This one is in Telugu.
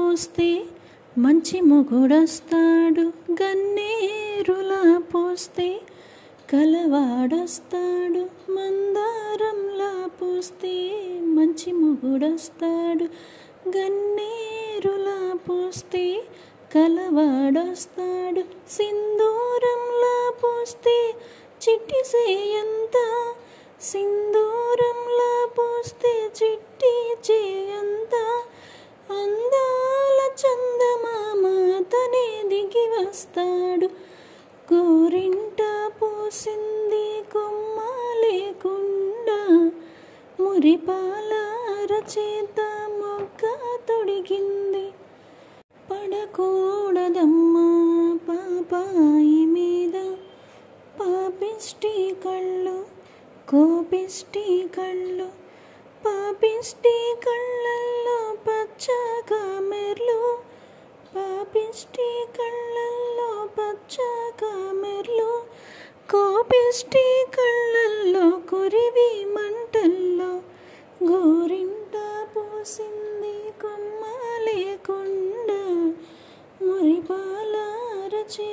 పూస్తే మంచి మొగుడొస్తాడు, గన్నేరులా పూస్తే కలవాడొస్తాడు, మందారంలా పూస్తే మంచి మొగుడొస్తాడు, గన్నేరులా పూస్తే కలవాడొస్తాడు, సింధూరంలా పూస్తే చిట్టి సేయంత, సింధూరంలా పూస్తే చిట్టి చేయంత, అందాల చందమామ తనే దిగి వస్తాడు, గోరింట పూసింది కొమ్మ లేకుండా, మురిపాల అరచేత మొగ్గ తొడిగింది, పడకూడదమ్మా పాపాయి మీద పాపిష్టి కళ్ళు, కోపిష్టి కళ్ళు, పాపిష్టి కళ్ళల్లో పచ్చగా మెర్లు, పాపిష్టి కళ్ళల్లో పచ్చగా మెర్లు, కోపిష్టి కళ్ళల్లో కురివి మంటల్లో, గోరింట పూసింది కొమ్మ లేకుండా, మురిపాల అరచే